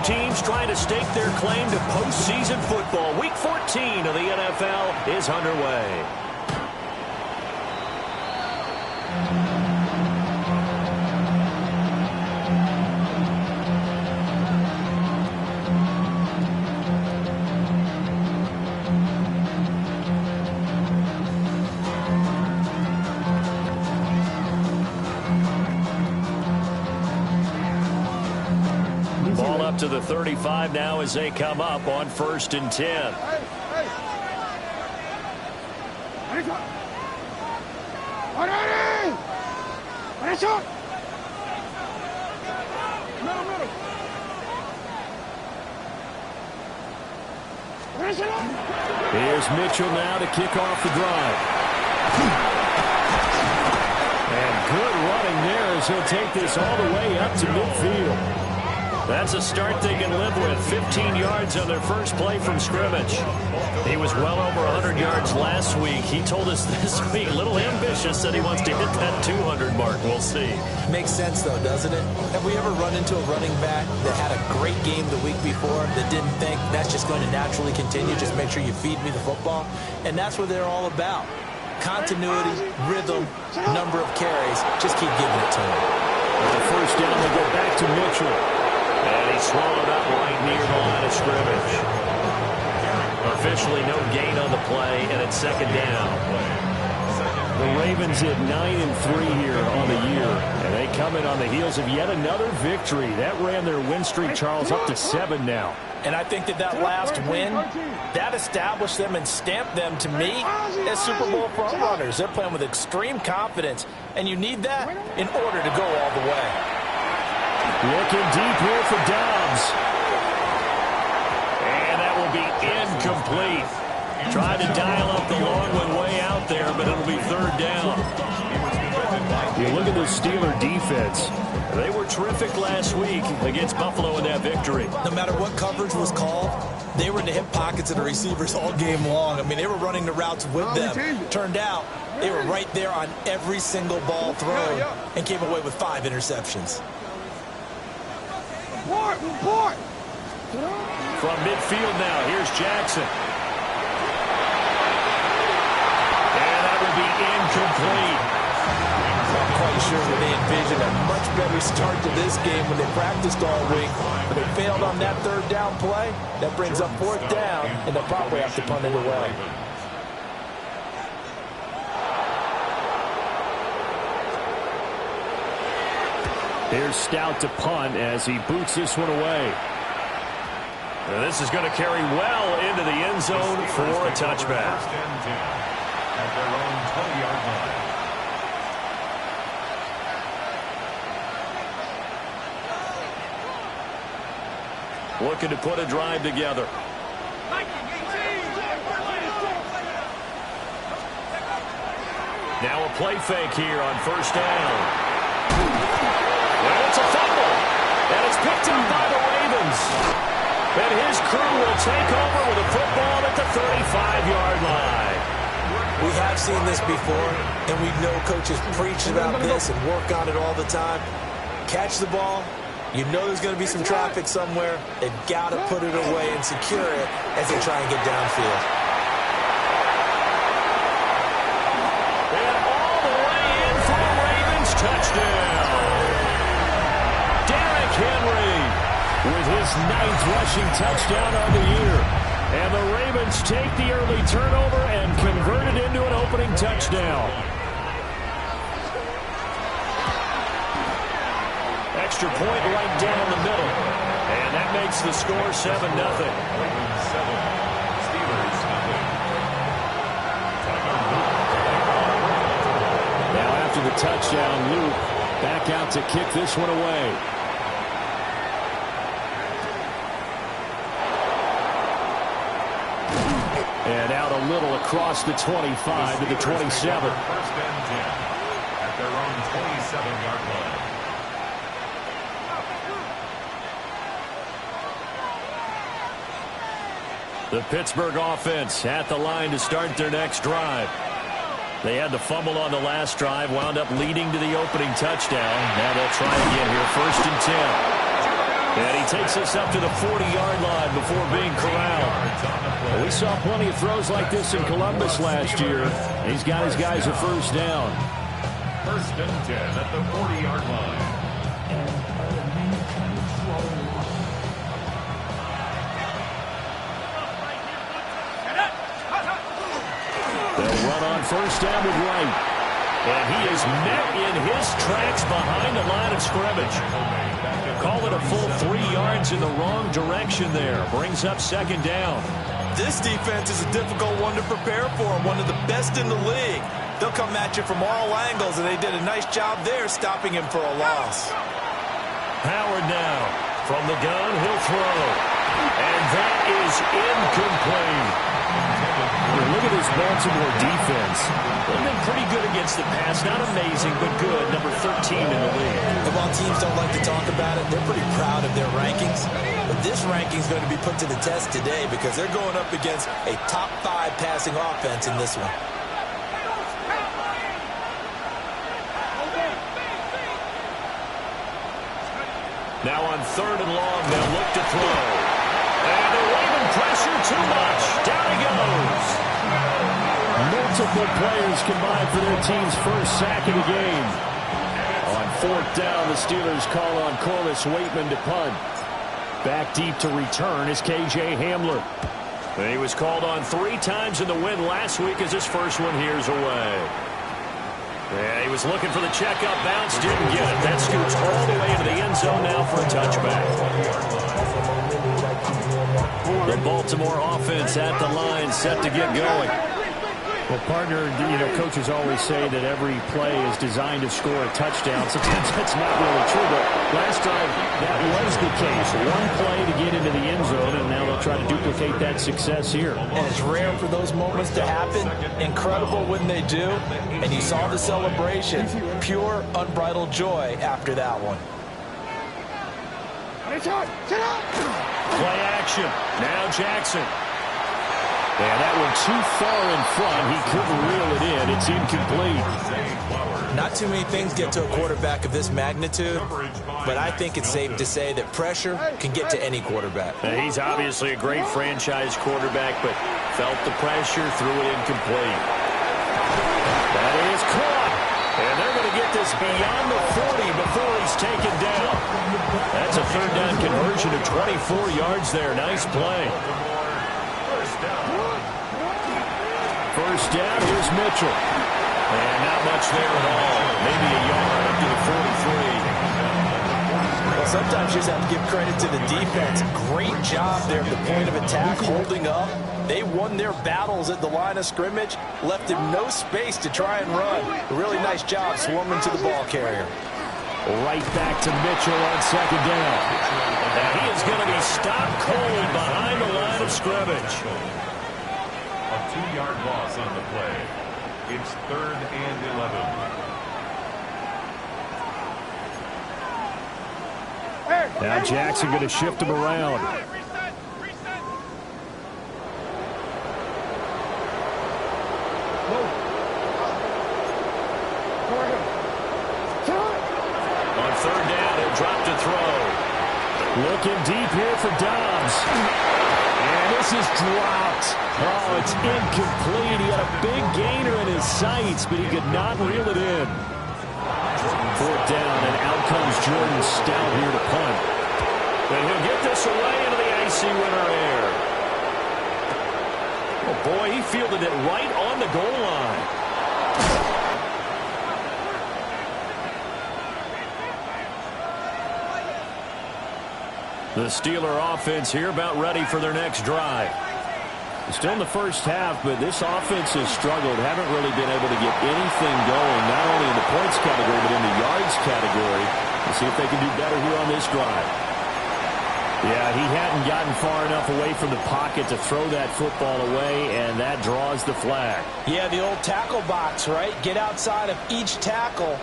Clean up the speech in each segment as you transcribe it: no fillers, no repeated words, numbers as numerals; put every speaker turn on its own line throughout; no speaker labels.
teams trying to stake their claim to postseason football. Week 14 of the NFL is underway. Ball up to the 35 now as they come up on 1st and 10. Here's Mitchell now to kick off the drive. And good running there as he'll take this all the way up to midfield. That's a start they can live with. 15 yards on their first play from scrimmage. He was well over 100 yards last week. He told us this week, a little ambitious, that he wants to hit that 200 mark. We'll see.
Makes sense, though, doesn't it? Have we ever run into a running back that had a great game the week before that didn't think that's just going to naturally continue? Just make sure you feed me the football. And that's what they're all about. Continuity, rhythm, number of carries. Just keep giving it to him.
The first down, they go back to Mitchell. And he swallowed up right near the line of scrimmage. Officially no gain on the play, and it's 2nd down. The Ravens at 9-3 here on the year, and they come in on the heels of yet another victory. That ran their win streak, Charles, up to 7 now.
And I think that last win, that established them and stamped them, to me, as Super Bowl front runners. They're playing with extreme confidence, and you need that in order to go all the way.
Looking deep here for Dobbs. And that will be incomplete. Tried to dial up the long one way out there, but it'll be 3rd down. You look at the Steeler defense. They were terrific last week against Buffalo in that victory.
No matter what coverage was called, they were in the hip pockets of the receivers all game long. I mean, they were running the routes with them. Turned out, they were right there on every single ball thrown and came away with 5 interceptions.
From midfield now, here's Jackson. And that will be incomplete.
I'm quite sure that they envisioned a much better start to this game when they practiced all week. But they failed on that 3rd down play. That brings up 4th down, and they'll probably have to punt it away.
Here's Stout to punt as he boots this one away. And this is going to carry well into the end zone for a touchback.
At their own 20-yard line.
Looking to put a drive together. Now a play fake here on 1st down. Well, it's a fumble, and it's picked up by the Ravens. And his crew will take over with a football at the 35-yard line.
We have seen this before, and we know coaches preach about this and work on it all the time. Catch the ball. You know there's going to be some traffic somewhere. They've got to put it away and secure it as they try and get downfield.
And all the way in for a Ravens touchdown. Derrick Henry with his 9th rushing touchdown on the year. And the Ravens take the early turnover and convert it into an opening touchdown. Extra point right down the middle. And that makes the score 7-0.
Ravens 7, Steelers 0.
Now after the touchdown, Luke back out to kick this one away. And out a little across the 25 to the 27.
1st and 10 at their own 27-yard line.
The Pittsburgh offense at the line to start their next drive. They had the fumble on the last drive, wound up leading to the opening touchdown. Now they'll try again here, 1st and 10. And he takes us up to the 40-yard line before being corralled. We saw plenty of throws like this in Columbus last year. He's got his guys a first down.
First and 10 at the 40-yard line.
They'll run on first down with Wright. And he is met in his tracks behind the line of scrimmage. Call it a full 3 yards in the wrong direction there. Brings up second down.
This defense is a difficult one to prepare for, one of the best in the league. They'll come at you from all angles, and they did a nice job there stopping him for a loss.
Howard now. From the gun, he'll throw. And that is incomplete. Look at this Baltimore defense. They've been pretty good against the pass. Not amazing, but good. Number 13 in the league.
And while teams don't like to talk about it, they're pretty proud of their rankings. But this ranking is going to be put to the test today because they're going up against a top 5 passing offense in this one.
Now on third and long, they'll look to throw. And they're waving pressure too much. Down he goes. Multiple players combined for their team's first sack of the game. On fourth down, the Steelers call on Corliss Waitman to punt. Back deep to return is K.J. Hamler. And he was called on 3 times in the win last week as his first one here's away. Yeah, he was looking for the checkup bounce, didn't get it. That scoots all the way into the end zone now for a touchback. The Baltimore offense at the line, set to get going. Well, partner, coaches always say that every play is designed to score a touchdown. Sometimes that's not really true, but last time that was the case. One play to get into the end zone, and now they'll try to duplicate that success here.
And it's rare for those moments to happen. Incredible when they do. And you saw the celebration. Pure, unbridled joy after that one.
Play action. Now Jackson. And that one too far in front. He couldn't reel it in. It's incomplete.
Not too many things get to a quarterback of this magnitude, but I think it's safe to say that pressure can get to any quarterback.
He's obviously a great franchise quarterback, but felt the pressure, threw it incomplete. That is caught. And they're going to get this beyond the 40 before he's taken down. That's a third down conversion of 24 yards there. Nice play. First down, here's Mitchell. And not much there at all. Maybe a yard up to the 43.
Well, sometimes you just have to give credit to the defense. Great job there at the point of attack, holding up. They won their battles at the line of scrimmage, left him no space to try and run. A really nice job swarming to the ball carrier.
Right back to Mitchell on second down. And he is going to be stopped cold behind the line of scrimmage.
A 2-yard loss on the play. It's 3rd and 11.
Now Jackson going to shift him around. On third down, he'll drop to throw. Looking deep here for Dobbs. And this is dropped. Oh, it's incomplete. He had a big gainer in his sights, but he could not reel it in. Fourth down, and out comes Jordan Stout here to punt. And he'll get this away into the icy winter air. Oh, boy, he fielded it right on the goal line. The Steeler offense here about ready for their next drive. Still in the first half, but this offense has struggled. Haven't really been able to get anything going, not only in the points category, but in the yards category. Let's see if they can do better here on this drive. Yeah, he hadn't gotten far enough away from the pocket to throw that football away, and that draws the flag.
Yeah, the old tackle box, right? Get outside of each tackle,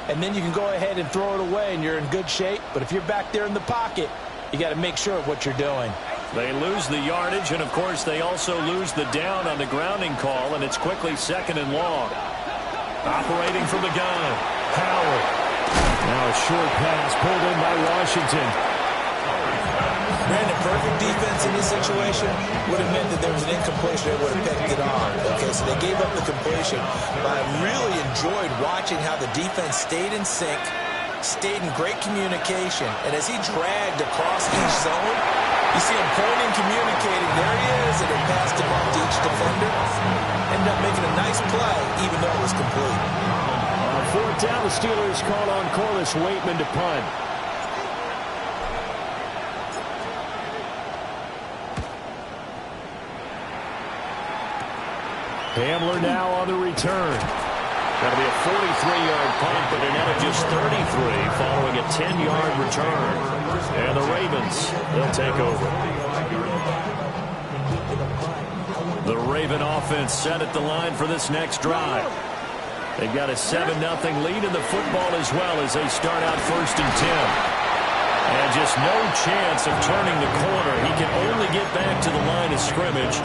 and then you can go ahead and throw it away, and you're in good shape. But if you're back there in the pocket, you got to make sure of what you're doing.
They lose the yardage, and, of course, they also lose the down on the grounding call, and it's quickly 2nd and long. Operating from the gun, Howard. Now a short pass pulled in by Washington.
Brandon, perfect defense in this situation would have meant that there was an incompletion. They would have picked it on. Okay, so they gave up the completion. But I really enjoyed watching how the defense stayed in sync, stayed in great communication. And as he dragged across each zone, you see him pointing, communicating. There he is, and they passed him off to each defender. Ended up making a nice play, even though it was complete.
On fourth down, the Steelers called on Corliss Waitman to punt. Hamler now on the return. That'll be a 43-yard punt, but a net of just 33 following a 10-yard return. And the Ravens, they'll take over. The Raven offense set at the line for this next drive. They've got a 7-0 lead in the football as well as they start out 1st and 10. And just no chance of turning the corner. He can only get back to the line of scrimmage.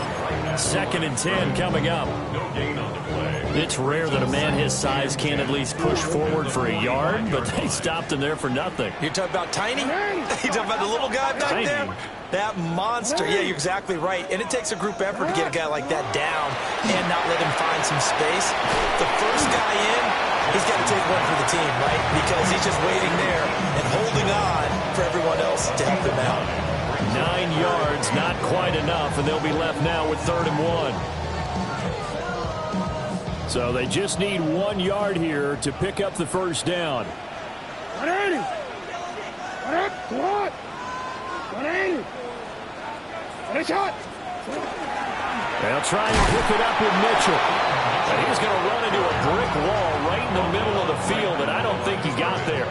2nd and 10 coming up.
No gain on the play.
It's rare that a man his size can't at least push forward for a yard, but they stopped him there for nothing.
You're talking about Tiny? You're talking about the little guy back
Tiny.
there? That monster. Yeah, you're exactly right. And it takes a group effort to get a guy like that down and not let him find some space. The first guy in, he's got to take one for the team, right? Because he's just waiting there and holding on for everyone else to help him out.
9 yards, not quite enough, and they'll be left now with 3rd and 1. So they just need 1 yard here to pick up the first down.
180. 180. Shot.
They'll try and pick it up with Mitchell. And he's going to run into a brick wall right in the middle of the field, and I don't think he got there.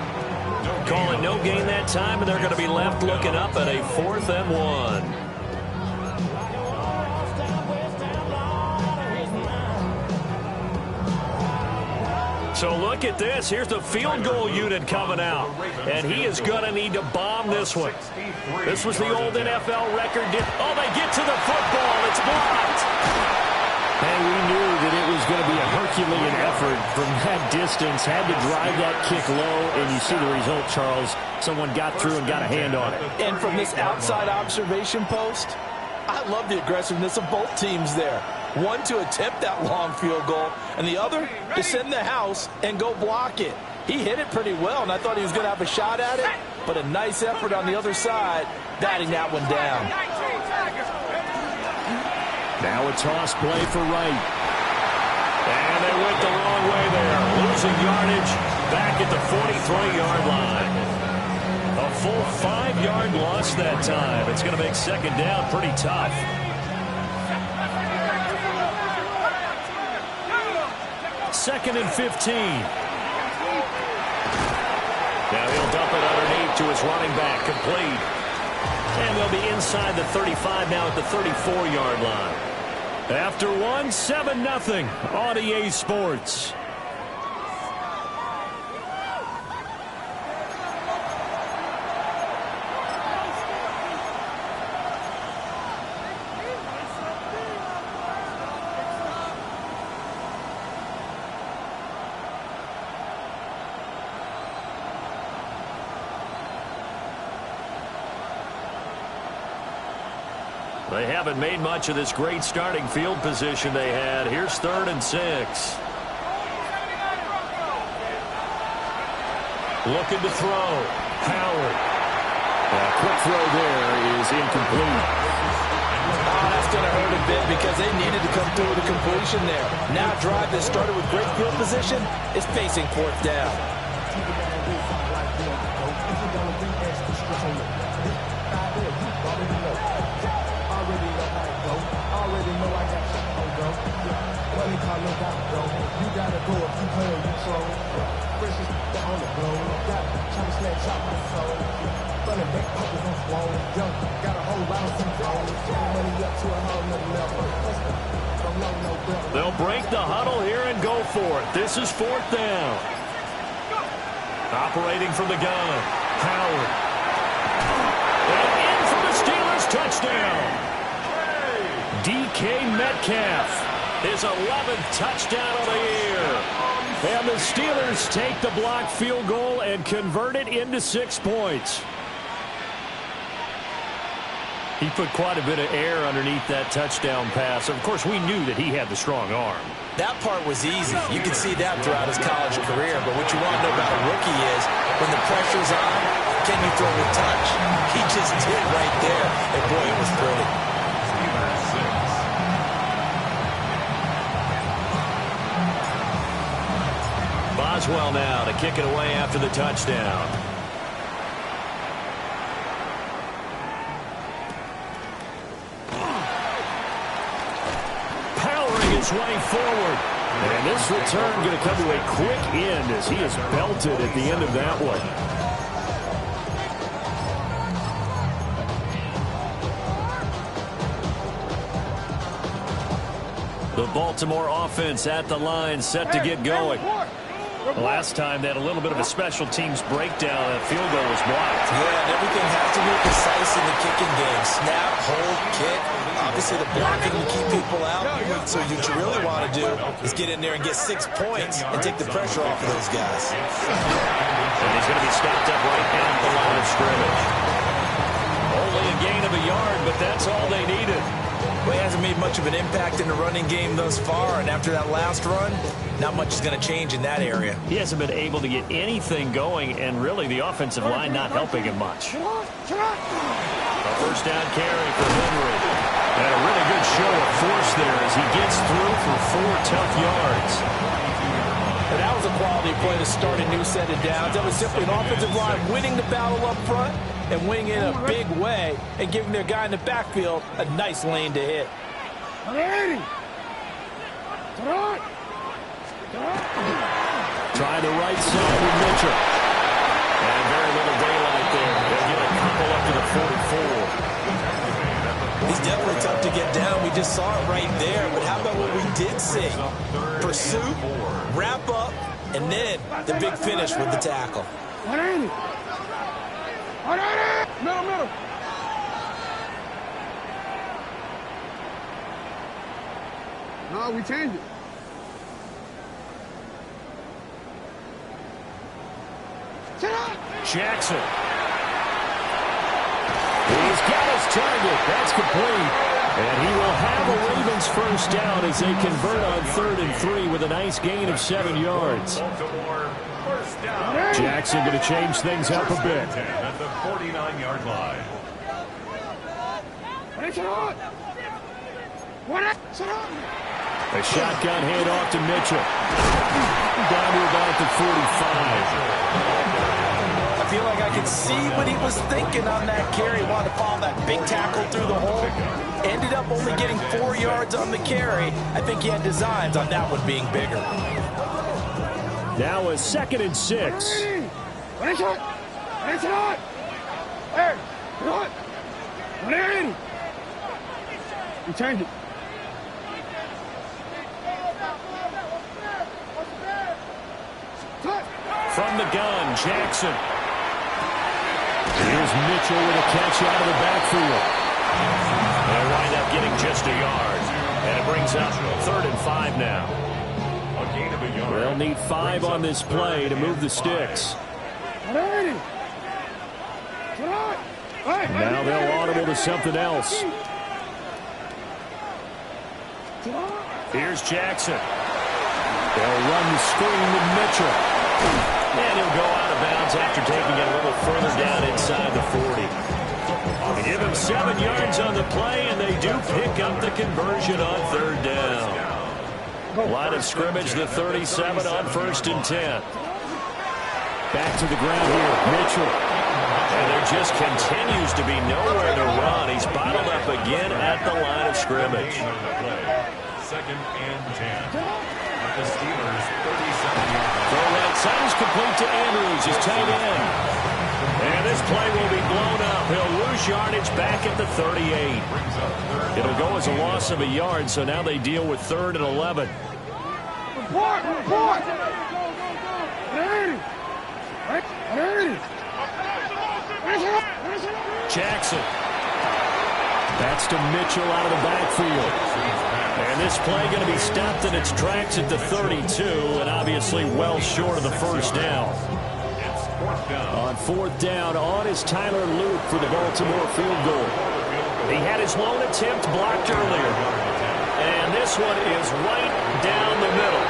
Calling no gain that time, and they're going to be left looking up at a 4th and 1. So look at this. Here's the field goal unit coming out. And he is going to need to bomb this one. This was the old NFL record. Oh, they get to the football. It's blocked. And we knew that it was going to be a Herculean effort from that distance. Had to drive that kick low, and you see the result, Charles. Someone got through and got a hand on it.
And from this outside observation post, I love the aggressiveness of both teams there. One to attempt that long field goal, and the other to send the house and go block it. He hit it pretty well, and I thought he was going to have a shot at it, but a nice effort on the other side, batting that one down.
Now a toss play for Wright. And they went the wrong way there. Losing yardage back at the 43-yard line. A full 5-yard loss that time. It's going to make 2nd down pretty tough. Second and 15. Now he'll dump it underneath to his running back, complete. And they'll be inside the 35 now at the 34-yard line. After one, 7-0 on EA Sports. They haven't made much of this great starting field position they had. Here's 3rd and 6. Looking to throw. Howard. A quick throw there is incomplete.
Oh, that's going to hurt a bit because they needed to come through with a completion there. Now a drive that started with great field position is facing 4th down.
They'll break the huddle here and go for it. This is 4th down. Operating from the gun. Howard. And in for the Steelers touchdown. DK Metcalf. His 11th touchdown of the year. And the Steelers take the blocked field goal and convert it into 6 points. He put quite a bit of air underneath that touchdown pass. Of course, we knew that he had the strong arm.
That part was easy. You can see that throughout his college career. But what you want to know about a rookie is when the pressure's on, can you throw a touch? He just did right there. And boy, it was pretty.
Boswell now to kick it away after the touchdown. Powering his way forward. And this return going to come to a quick end as he is belted at the end of that one. The Baltimore offense at the line, set to get going. Last time they had a little bit of a special teams breakdown. That field goal was blocked.
Yeah, and everything has to be precise in the kicking game. Snap, hold, kick. Obviously, the blocking will keep people out. So what you really want to do is get in there and get 6 points and take the pressure off of those guys.
And he's going to be stopped up right at the line of scrimmage. Only a gain of a yard, but that's all they needed.
Well, he hasn't made much of an impact in the running game thus far, and after that last run, not much is going to change in that area.
He hasn't been able to get anything going, and really the offensive line not helping him much. A first down carry for Henry. And a really good show of force there as he gets through for 4 tough yards.
And that was a quality play to start a new set of downs. That was simply an offensive line winning the battle up front and winning in a big way and giving their guy in the backfield a nice lane to hit.
Try the right side with Mitchell. And very little daylight there. They'll get a couple up to the 44.
He's definitely tough to get down. We just saw it right there. But how about what we did see? Pursuit, wrap up, and then the big finish with the tackle.
180. 180. Middle. No, we changed it.
Jackson. He's got his target. That's complete. And he will have a Ravens first down as they convert on 3rd and 3 with a nice gain of 7 yards. Jackson going to change things up a bit.
At the 49-yard line.
A shotgun handoff to Mitchell. Down to about the 45.
I feel like I could see what he was thinking on that carry. Wanted to follow that big tackle through the hole. Ended up only getting 4 yards on the carry. I think he had designs on that one being bigger.
Now a 2nd and 6.
We changed it.
From the gun, Jackson. Here's Mitchell with a catch out of the backfield. They'll wind up getting just a yard. And it brings up 3rd and 5 now.
A gain of a yard.
They'll need 5 on this play to move the sticks. Now they'll audible to something else. Here's Jackson. They'll run the screen with Mitchell. And he'll go out of bounds after taking it a little further down inside the 40. They give him 7 yards on the play, and they do pick up the conversion on 3rd down. Line of scrimmage, the 37 on 1st and 10. Back to the ground here, Mitchell. And there just continues to be nowhere to run. He's bottled up again at the line of scrimmage.
2nd and 10. The Steelers' 37-yard line.
Throw right side is complete to Andrews, his tight end. And this play will be blown up. He'll lose yardage back at the 38. It'll go as a loss of a yard, so now they deal with 3rd and 11.
Report!
Jackson. That's to Mitchell out of the backfield. And this play going to be stopped in its tracks at the 32, and obviously well short of the first down. On 4th down, on is Tyler Luke for the Baltimore field goal. He had his lone attempt blocked earlier. And this one is right down the middle.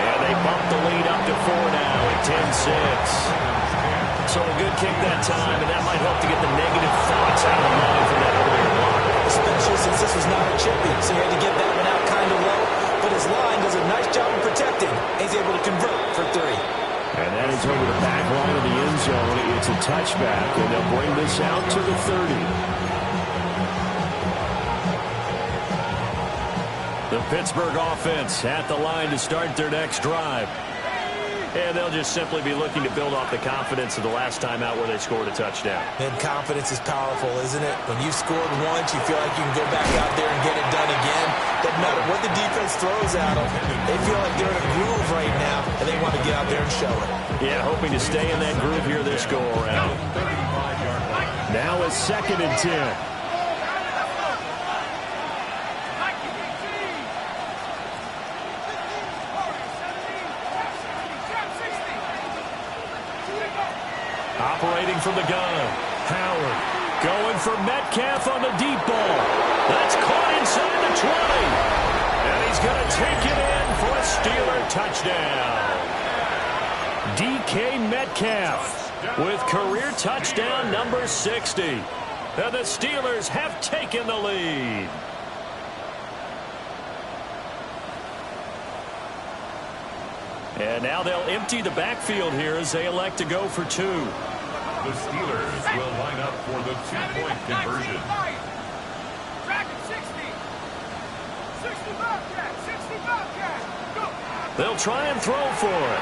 And they bump the lead up to 4 now at 10-6. So a good kick that time, and that might help to get the negative thoughts out of the mind from that earlier block.
Especially since this was not a chippy, so he had to get that one out kind of low. But his line does a nice job of protecting. He's able to convert for 3.
And that is over the back line of the end zone. It's a touchback, and they'll bring this out to the 30. The Pittsburgh offense at the line to start their next drive. And they'll just simply be looking to build off the confidence of the last time out where they scored a touchdown.
And confidence is powerful, isn't it? When you've scored once, you feel like you can go back out there and get it done again. Doesn't matter what the defense throws at them. They feel like they're in a groove right now, and they want to get out there and show it.
Yeah, hoping to stay in that groove here this go-around. Now a 2nd and 10. Operating from the gun. Howard going for Metcalf on the deep ball. That's caught inside the 20. And he's going to take it in for a Steeler touchdown. DK Metcalf with career touchdown number 60. And the Steelers have taken the lead. And now they'll empty the backfield here as they elect to go for 2.
The Steelers will line up for the 2-point conversion.
They'll try and throw for it.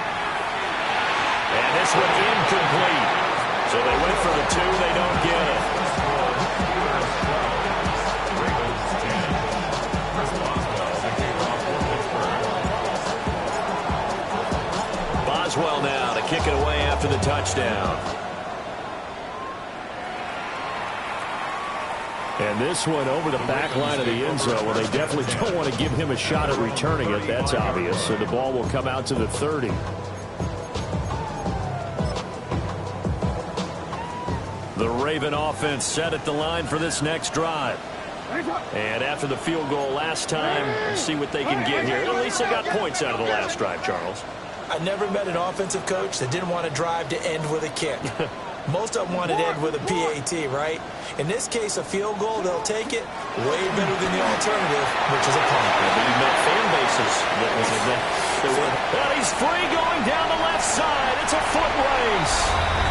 And this one incomplete. So they went for the 2. They don't get it. Boswell now to kick it away after the touchdown. And this one over the back line of the end zone. Well, they definitely don't want to give him a shot at returning it. That's obvious. So the ball will come out to the 30. The Raven offense set at the line for this next drive. And after the field goal last time, we'll see what they can get here. At least they got points out of the last drive, Charles.
I never met an offensive coach that didn't want to drive to end with a kick. Most of them wanted to end with a PAT, right? In this case, a field goal, they'll take it way better than the alternative, which is a punt.
But you've met fan bases that was in that. And he's free going down the left side. It's a foot race.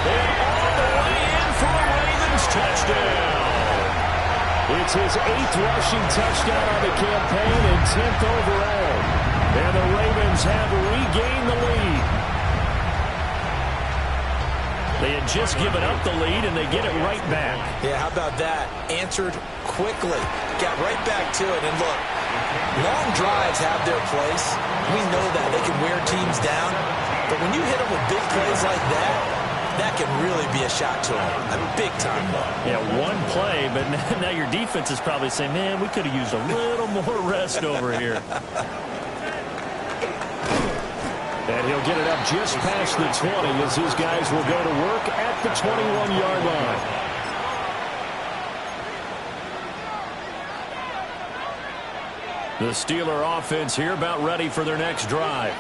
And all the way in for a Ravens touchdown. It's his 8th rushing touchdown on the campaign and 10th overall. And the Ravens have regained the lead. They had just given up the lead, and they get it right back.
Yeah, how about that? Answered quickly. Got right back to it. And look, long drives have their place. We know that. They can wear teams down. But when you hit them with big plays like that, that can really be a shot to them. A big time one.
Yeah, one play, but now your defense is probably saying, man, we could have used a little more rest over here. And he'll get it up just past the 20 as his guys will go to work at the 21-yard line. The Steeler offense here about ready for their next drive.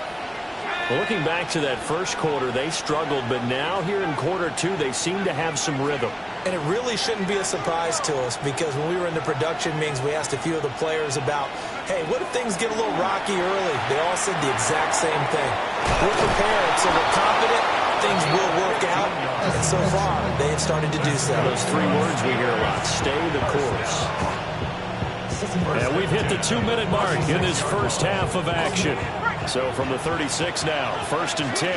Well, looking back to that first quarter, they struggled, but now here in quarter 2, they seem to have some rhythm.
And it really shouldn't be a surprise to us because when we were in the production meetings, we asked a few of the players about, hey, what if things get a little rocky early? They all said the exact same thing. We're prepared, so we're confident things will work out. And so far, they have started to do so.
Those 3 words we hear a lot, stay the course. And we've hit the 2-minute mark in this first half of action. So from the 36 now, 1st and 10.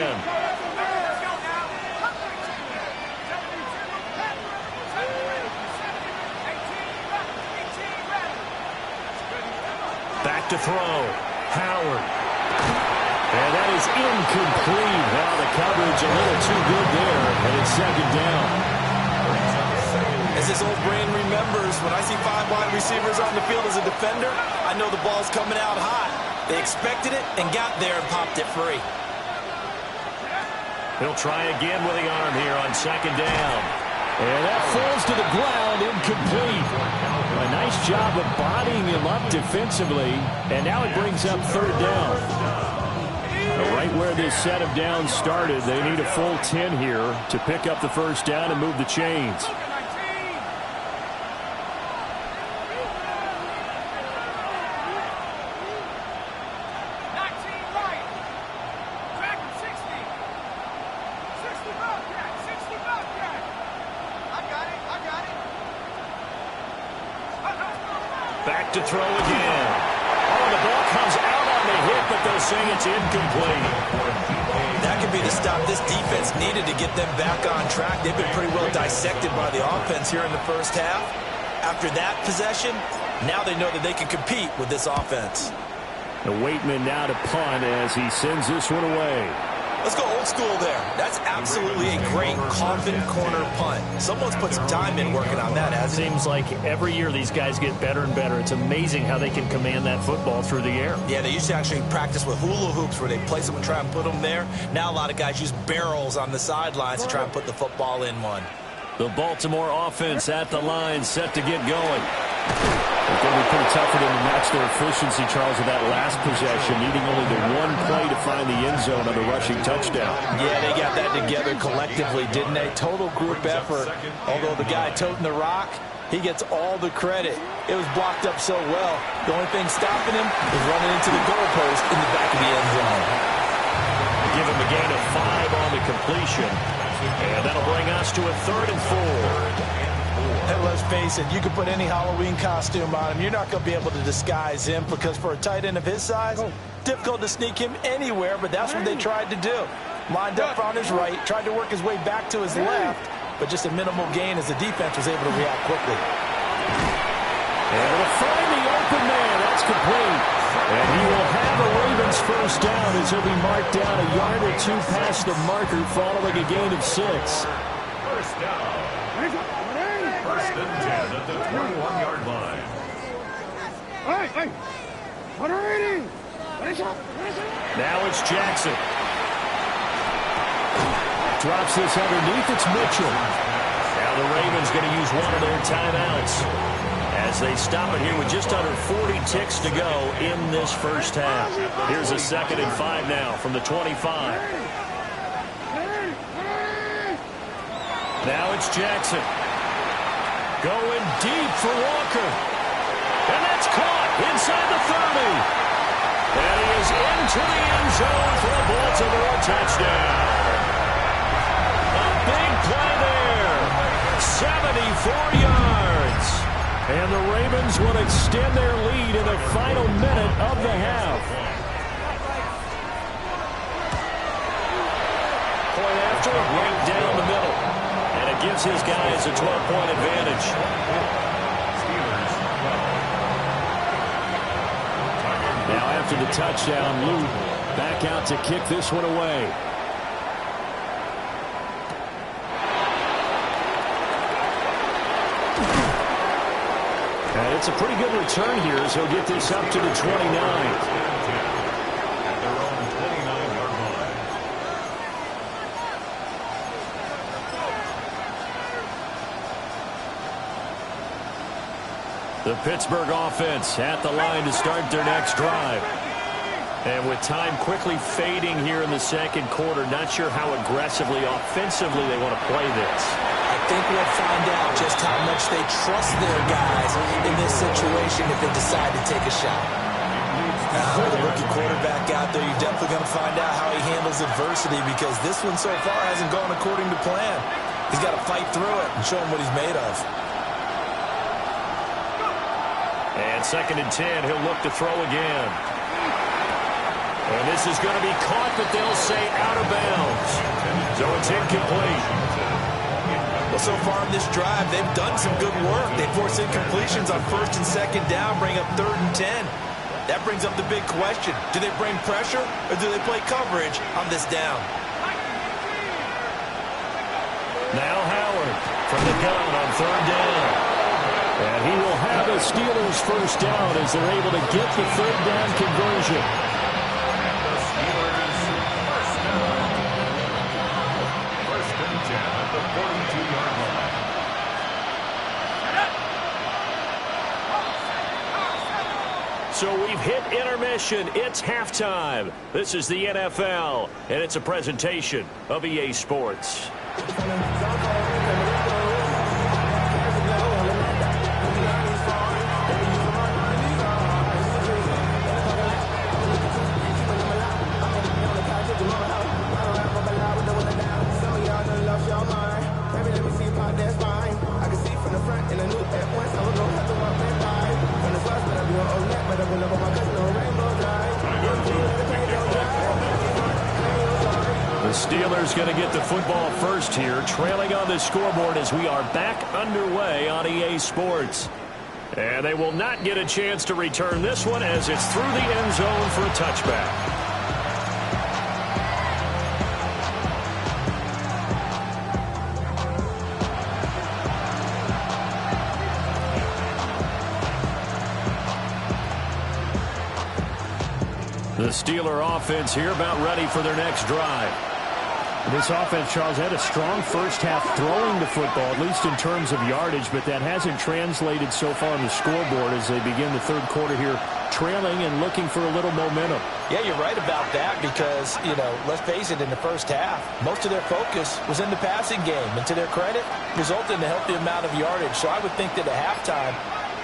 Back to throw. Howard. And that is incomplete. Wow, the coverage a little too good there, and it's 2nd down.
As this old brain remembers, when I see 5 wide receivers on the field as a defender, I know the ball's coming out hot. They expected it and got there and popped it free.
He'll try again with the arm here on 2nd down. And that falls to the ground, incomplete. a nice job of bodying him up defensively, and now it brings up third down. Right where this set of downs started, they need a full 10 here to pick up the first down and move the chains. Back to throw again. Oh, the ball comes out on the hit, but they'll say it's incomplete.
That could be the stop this defense needed to get them back on track. They've been pretty well dissected by the offense here in the first half. After that possession, now they know that they can compete with this offense.
The Waitman now to punt as he sends this one away.
Let's go old school there. That's absolutely a great coffin corner punt. Someone's put some time in working on that, hasn't it?
Seems like every year these guys get better and better. It's amazing how they can command that football through the air.
Yeah, they used to actually practice with hula hoops where they place them and try and put them there. Now a lot of guys use barrels on the sidelines to try and put the football in one.
The Baltimore offense at the line, set to get going. It's going to be pretty tough for them to match their efficiency, Charles, with that last possession, needing only the one play to find the end zone on the rushing touchdown.
Yeah, they got that together collectively, didn't they? Total group effort. Although the guy toting the rock, he gets all the credit. It was blocked up so well. The only thing stopping him was running into the goalpost in the back of the end zone.
Give him a gain of 5 on the completion. And that'll bring us to a 3rd and 4.
And let's face it, you can put any Halloween costume on him. You're not going to be able to disguise him because for a tight end of his size, difficult to sneak him anywhere, but that's what they tried to do. Lined up on his right, tried to work his way back to his left, but just a minimal gain as the defense was able to react quickly.
Able to find the open man. That's complete. And he will have a Ravens first down as he'll be marked down a yard or two past the marker following a gain of 6.
First down. First and 10 at the 21-yard line.
Hey! What are you?
Now it's Jackson. Drops this underneath. It's Mitchell. Now the Ravens going to use one of their timeouts as they stop it here with just under 40 ticks to go in this first half. Here's a 2nd and 5 now from the 25. Now it's Jackson. Going deep for Walker. And that's caught inside the 30. And he is into the end zone for a Baltimore touchdown. A big play there. 74 yards. And the Ravens will extend their lead in the final minute of the half. Point after, right down the middle. And it gives his guys a 12-point advantage. Now after the touchdown, Lou back out to kick this one away. And it's a pretty good return here as he'll get this up to the 29. The Pittsburgh offense at the line to start their next drive. And with time quickly fading here in the second quarter, not sure how aggressively, offensively they want to play this.
I think we'll find out just how much they trust their guys in this situation if they decide to take a shot. Now, with a rookie quarterback out there, you're definitely going to find out how he handles adversity because this one so far hasn't gone according to plan. He's got to fight through it and show him what he's made of.
And 2nd and 10, he'll look to throw again. And this is going to be caught, but they'll say out of bounds. So it's incomplete.
Well, so far in this drive, they've done some good work. They force incompletions on 1st and 2nd down, bring up 3rd and 10. That brings up the big question. Do they bring pressure or do they play coverage on this down?
Now Howard from the gun on 3rd down. And he will have a Steelers first down as they're able to get the 3rd down conversion.
The Steelers first down. 1st and 10 at the 42-yard line.
So we've hit intermission. It's halftime. This is the NFL, and it's a presentation of EA Sports. The Steelers going to get the football first here, trailing on the scoreboard as we are back underway on EA Sports. And they will not get a chance to return this one as it's through the end zone for a touchback. The Steeler offense here about ready for their next drive.
This offense, Charles, had a strong first half throwing the football, at least in terms of yardage, but that hasn't translated so far on the scoreboard as they begin the third quarter here, trailing and looking for a little momentum.
Yeah, you're right about that because, let's face it, in the first half, most of their focus was in the passing game. And to their credit, resulted in a healthy amount of yardage. So I would think that at halftime,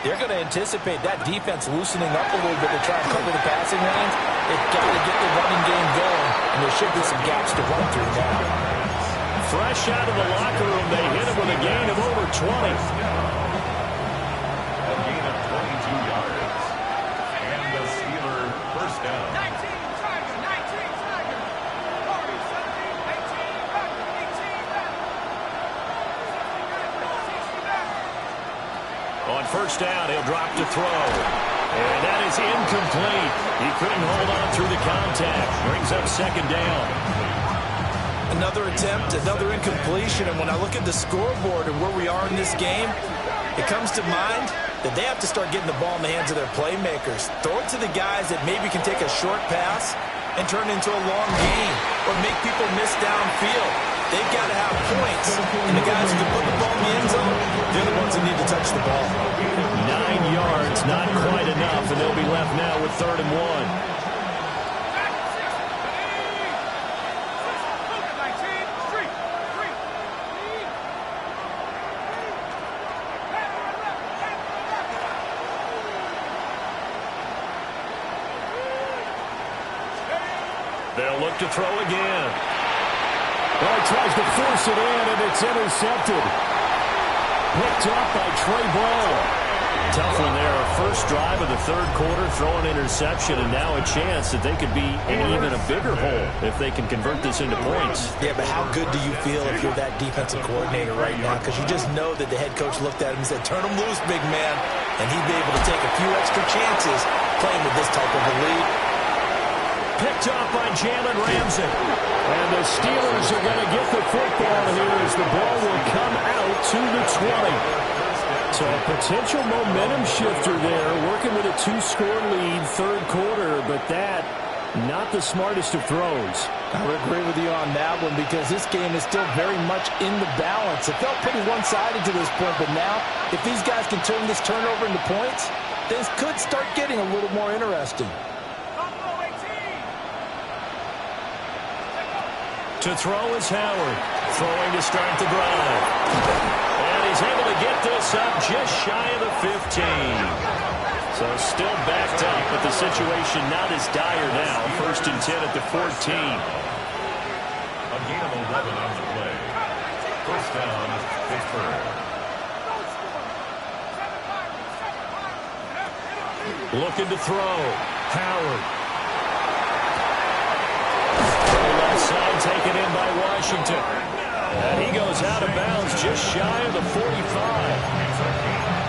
they're going to anticipate that defense loosening up a little bit to try and cover the passing lanes. They've got to get the running game going, and there should be some gaps to run through now.
Fresh out of the locker room, they hit him with a gain of over 20.
A gain of 22 yards. And the Steeler first down.
19 Tiger, 40, 17, 18 back, 18 back.
On first down, he'll drop to throw. And that is incomplete. He couldn't hold on through the contact. Brings up second down.
Another attempt, another incompletion. And when I look at the scoreboard and where we are in this game, it comes to mind that they have to start getting the ball in the hands of their playmakers. Throw it to the guys that maybe can take a short pass and turn it into a long gain or make people miss downfield. They've got to have points. And the guys who can put the ball in the end zone, they're the ones that need to touch the ball.
9 yards, not quite enough, and they'll be left now with 3rd and 1. They'll look to throw again.
Well, he tries to force it in, and it's intercepted. Picked up by Trey Brown.
Tough one there. First drive of the third quarter, throw an interception, and now a chance that they could be in even a bigger hole if they can convert this into points.
Yeah, but how good do you feel if you're that defensive coordinator right now? Because you just know that the head coach looked at him and said, turn him loose, big man. And he'd be able to take a few extra chances playing with this type of a lead.
Picked off by Jalen Ramsey.
And the Steelers are going to get the football here as the ball will come out to the 20. So a potential momentum shifter there, working with a 2-score lead, third quarter, but that, not the smartest of throws.
I would agree with you on that one because this game is still very much in the balance. It felt pretty one-sided to this point, but now, if these guys can turn this turnover into points, things could start getting a little more interesting.
To throw is Howard. Throwing to start the drive. And he's able to get this up just shy of the 15. So still backed up, but the situation not as dire now. 1st and 10 at the 14.
A gain of 11 on the play. First down, Pittsburgh.
Looking to throw. Howard. Side taken in by Washington. And he goes out of bounds just shy of the 45.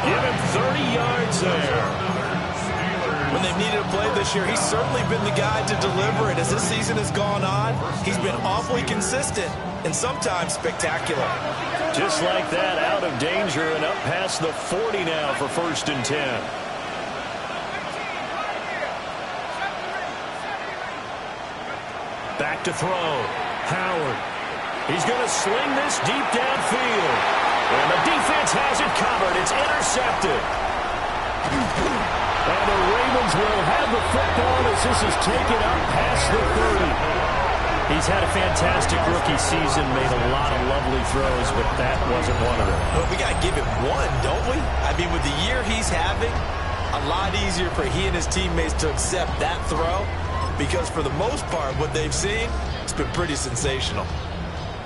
Give him 30 yards there.
When they've needed a play this year, he's certainly been the guy to deliver it. As this season has gone on, he's been awfully consistent and sometimes spectacular.
Just like that, out of danger and up past the 40 now for 1st and 10. Back to throw. Howard. He's going to sling this deep downfield. And the defense has it covered. It's intercepted.
And the Ravens will have the football as this is taken up past the 30.
He's had a fantastic rookie season, made a lot of lovely throws, but that wasn't one of them.
But we got to give it one, don't we? I mean, with the year he's having, a lot easier for he and his teammates to accept that throw because for the most part, what they've seen, it's been pretty sensational.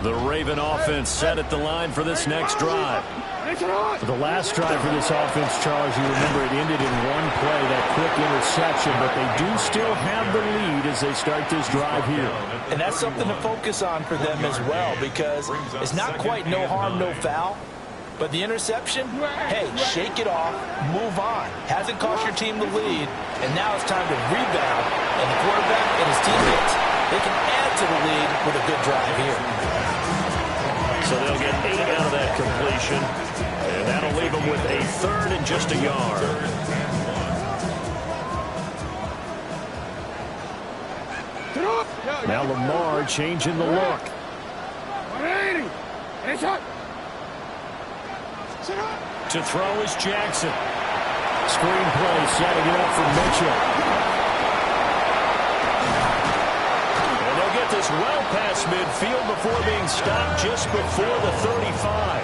The Raven offense set at the line for this next drive.
The last drive for this offense, Charles, you remember it ended in one play, that quick interception, but they do still have the lead as they start this drive here.
And that's something to focus on for them as well because it's not quite no harm, no foul. But the interception, hey, shake it off, move on. Hasn't cost your team the lead, and now it's time to rebound. And the quarterback and his teammates, they can add to the lead with a good drive here.
So they'll get 8 out of that completion, and that'll leave them with a 3rd and just a yard.
Now Lamar changing the look.
To throw is Jackson.
Screenplay setting it up for Mitchell.
And they'll get this well past midfield before being stopped just before the 35.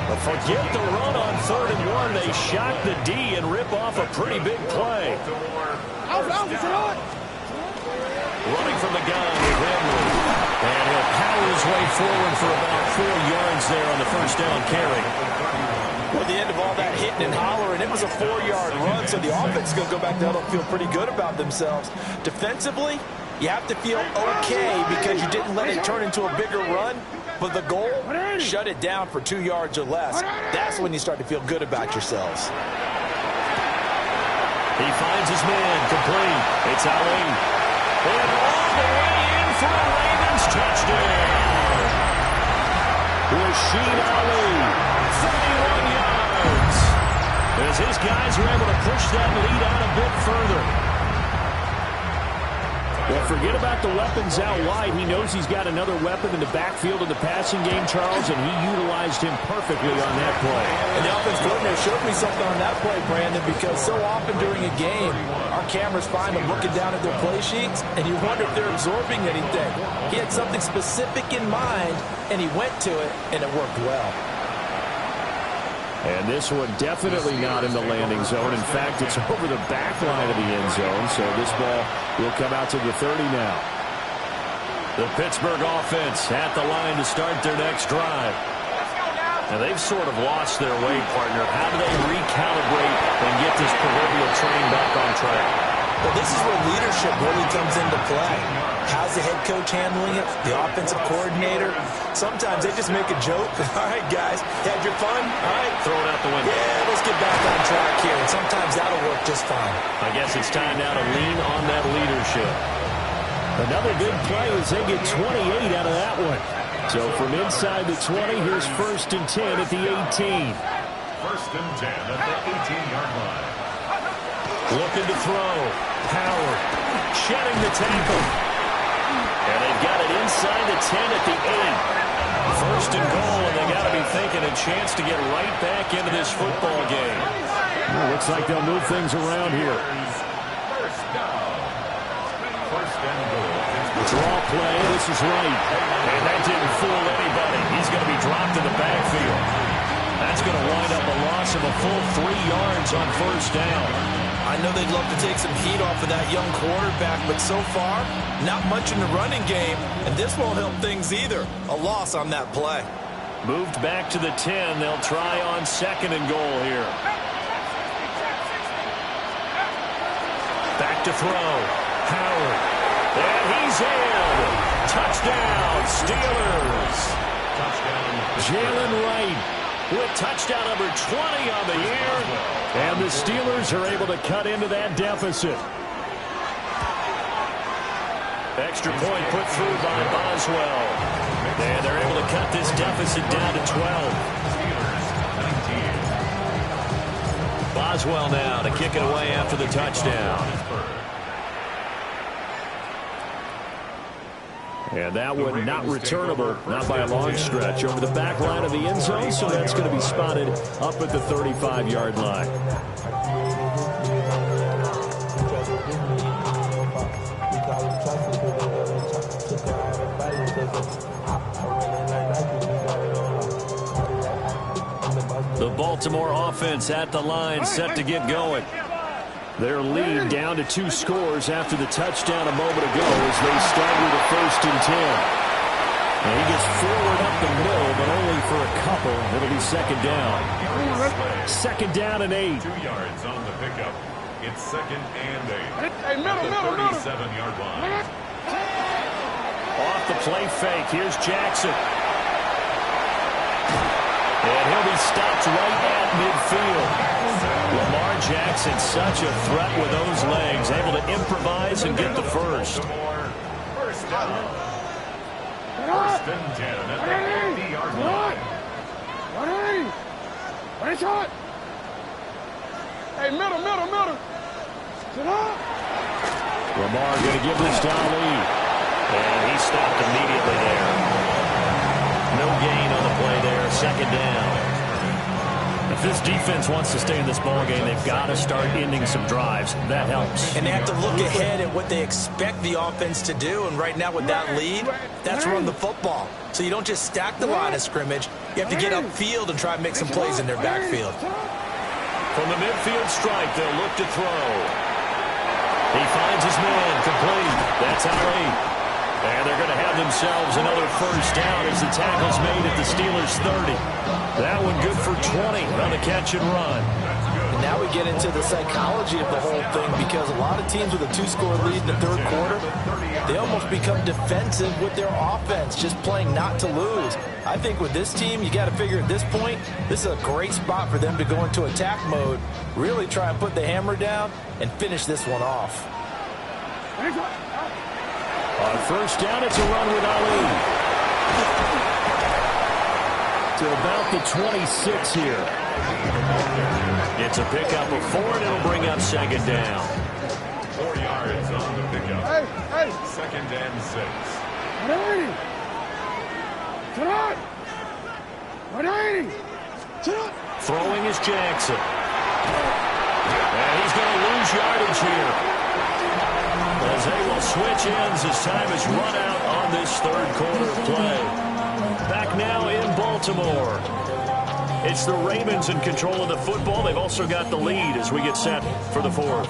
But forget the run on 3rd and 1. They shock the D and rip off a pretty big play. Running from the gun with Henry. And he'll power his way forward for about 4 yards there on the first down carry.
Well, at the end of all that hitting and hollering, it was a 4-yard run, so the offense is going to go back to huddle and feel pretty good about themselves. Defensively, you have to feel okay because you didn't let it turn into a bigger run, but the goal, shut it down for 2 yards or less. That's when you start to feel good about yourselves.
He finds his man, complete. It's Ali. And all the way in for a Ravens touchdown. Rashid Ali, 31 yards. As his guys are able to push that lead out a bit further.
Well, forget about the weapons out wide. He knows he's got another weapon in the backfield of the passing game, Charles, and he utilized him perfectly on that play.
And the offense coordinator showed me something on that play, Brandon, because so often during a game, our cameras find them looking down at their play sheets, and you wonder if they're absorbing anything. He had something specific in mind, and he went to it, and it worked well.
And this one definitely not in the landing zone. In fact, it's over the back line of the end zone, so this ball will come out to the 30 now.
The Pittsburgh offense at the line to start their next drive. Now, they've sort of lost their way, partner. How do they recalibrate and get this proverbial train back on track?
Well, this is where leadership really comes into play. How's the head coach handling it? The offensive coordinator? Sometimes they just make a joke. All right, guys, had your fun? All right.
Throw it out the window.
Yeah, let's get back on track here. And sometimes that'll work just fine.
I guess it's time now to lean on that leadership.
Another big play as they get 28 out of that one. So from inside the 20, here's 1st and 10 at the 18.
1st and 10 at the 18-yard line.
Looking to throw. Howard shedding the tackle. And they've got it inside the 10 at the 8. 1st and goal, and they got to be thinking a chance to get right back into this football game.
Well, looks like they'll move things around here.
First down. 1st and goal.
Draw play. This is right.
And that didn't fool anybody. He's going to be dropped in the backfield. That's going to wind up a loss of a full 3 yards on 1st down.
I know they'd love to take some heat off of that young quarterback, but so far, not much in the running game, and this won't help things either. A loss on that play.
Moved back to the 10. They'll try on 2nd and goal here. Back to throw. Howard. And he's in. Touchdown, Steelers.
Touchdown.
Jalen Wright with touchdown number 20 on the year. And the Steelers are able to cut into that deficit.
Extra point put through by Boswell. And they're able to cut this deficit down to 12. Boswell now to kick it away after the touchdown.
And that one not returnable, not by a long stretch, over the back line of the end zone, so that's going to be spotted up at the 35-yard line.
The Baltimore offense at the line, set to get going. Their lead down to 2 scores after the touchdown a moment ago as they start with a 1st and 10. And he gets forward up the middle, but only for a couple. It'll be 2nd down. 2nd down and 8.
2 yards on the pickup. It's 2nd and 8.
Hey, middle,
At the
middle, middle.
37-yard line.
Off the play fake. Here's Jackson. And he'll be stopped right at midfield. Lamar Jackson, such a threat with those legs, able to improvise and get the first.
First down. 1st and 10 at the 50-yard line.
180. Ready, shot. Hey, middle, middle, middle. Sit up.
Lamar going to give this to Ali. And he stopped immediately there. No gain on the play there. 2nd down. If this defense wants to stay in this ballgame, they've got to start ending some drives. That helps.
And they have to look ahead at what they expect the offense to do. And right now with that lead, that's run the football. So you don't just stack the line of scrimmage. You have to get upfield and try and make some plays in their backfield.
From the midfield stripe, they'll look to throw. He finds his man complete. That's Ali. And they're going to have themselves another 1st down as the tackle's made at the Steelers' 30. That one good for 20 on the catch and run.
And now we get into the psychology of the whole thing, because a lot of teams with a 2-score lead in the 3rd quarter, they almost become defensive with their offense, just playing not to lose. I think with this team, you got to figure at this point, this is a great spot for them to go into attack mode, really try and put the hammer down and finish this one off.
On 1st down, it's a run with Ali. To about the 26 here. It's a pickup of 4, and it'll bring up 2nd down.
4 yards on the pickup.
Hey.
2nd and 6.
180. Sit up. 180. Sit up.
Throwing is Jackson. And he's going to lose yardage here. As they will switch ends as time is run out on this 3rd quarter play. Back now in Baltimore. It's the Ravens in control of the football. They've also got the lead as we get set for the 4th.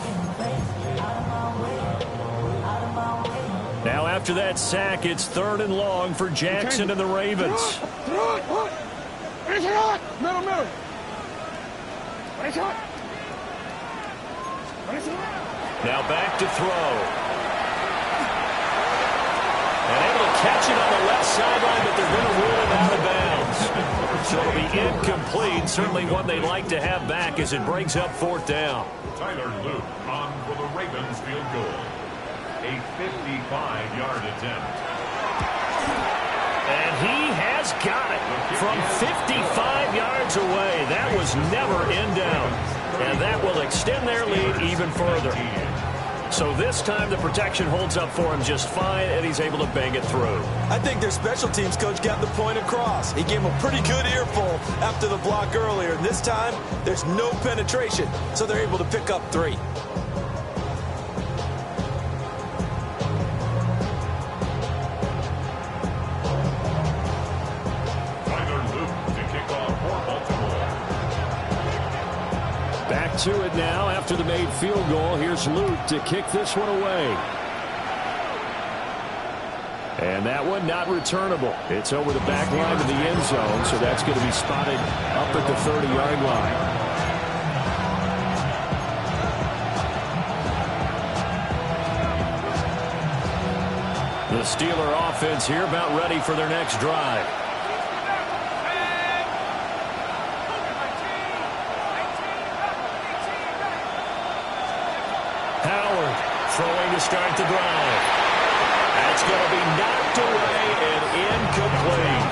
Now after that sack, it's 3rd and long for Jackson and the Ravens.
Middle, middle.
Now back to throw. And able to catch it on the left sideline, but they're going to rule it out of bounds. So it'll be incomplete. Certainly one they'd like to have back as it brings up 4th down.
Tyler Luke on for the Ravens field goal. A 55-yard attempt.
And he has got it from 55 yards away. That was never in doubt. And that will extend their lead even further. So this time the protection holds up for him just fine, and he's able to bang it through.
I think their special teams coach got the point across. He gave him a pretty good earful after the block earlier. And this time, there's no penetration, so they're able to pick up 3.
Tyler Luke to kick off for Baltimore.
Back to it now after the made field goal. Here's Luke to kick this one away. And that one not returnable. It's over the back line of the end zone, so that's going to be spotted up at the 30-yard line. The Steeler offense here about ready for their next drive. Howard throwing to start the drive. That's going to be knocked away and incomplete.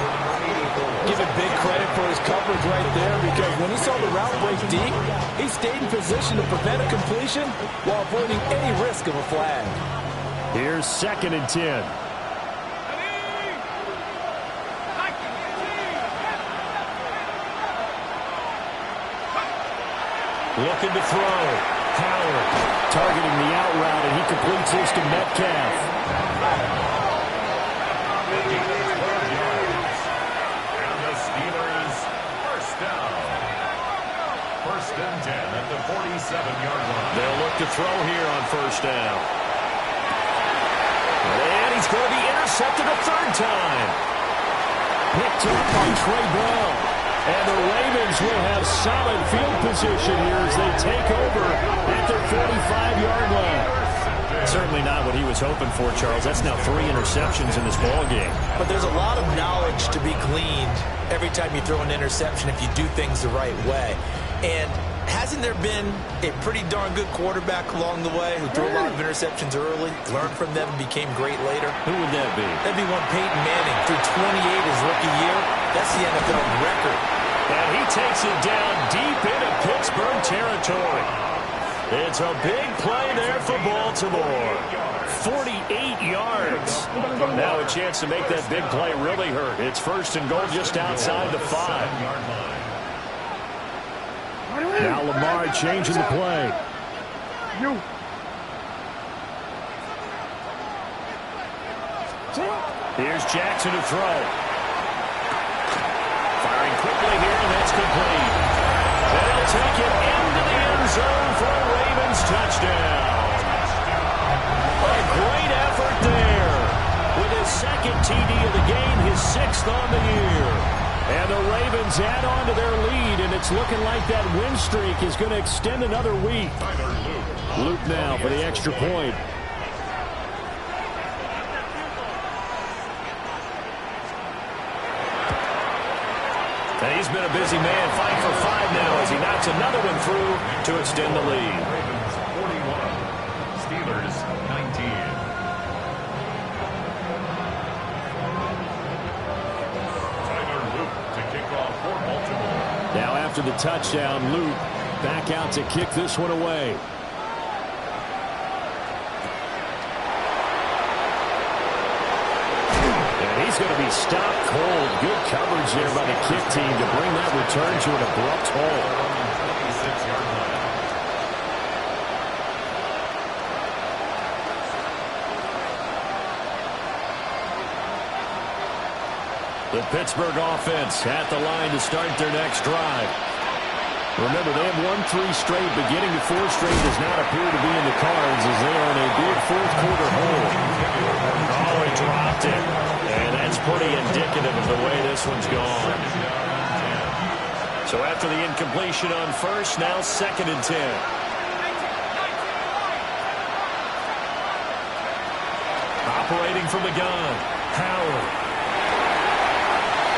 Give him big credit for his coverage right there, because when he saw the route break deep, he stayed in position to prevent a completion while avoiding any risk of a flag.
Here's 2nd and 10.
Looking to throw. Howard targeting the out route, and he completes this to Metcalf. to throw here on first down. And he's going to be intercepted a third time. Picked up by Trey Brown. And the Ravens will have solid field position here as they take over at their 45-yard line. Certainly not what he was hoping for, Charles. That's now 3 interceptions in this ball game.
But there's a lot of knowledge to be gleaned every time you throw an interception if you do things the right way. And hasn't there been a pretty darn good quarterback along the way who threw a lot of interceptions early, learned from them, and became great later?
Who would that be?
That'd be one Peyton Manning. Threw 28 his rookie year. That's the NFL record.
And he takes it down deep into Pittsburgh territory. It's a big play there for Baltimore. 48 yards. Now a chance to make that big play really hurt. It's first and goal just outside the 5.
Now Lamar changing the play.
Here's Jackson to throw. Firing quickly here, and that's complete. And he'll take it into the end zone for a Ravens touchdown. A great effort there. With his second TD of the game, his 6th on the year. And the Ravens add on to their lead, and it's looking like that win streak is going to extend another week. Luke now for the extra point. And he's been a busy man, fighting for 5 now as he knocks another one through to extend the lead.
Ravens 41, Steelers 19. Tyler Luke to kick off for Baltimore.
Now after the touchdown, Luke back out to kick this one away.
He's going to be stopped cold. Good coverage there by the kick team to bring that return to an abrupt halt.
26-yard line.
The Pittsburgh offense at the line to start their next drive. Remember, they have won 3 straight, but getting to 4 straight does not appear to be in the cards as they are in a big fourth-quarter hole. Oh, he dropped it. And that's pretty indicative of the way this one's gone. So after the incompletion on first, now 2nd and 10. Operating from the gun, Howard.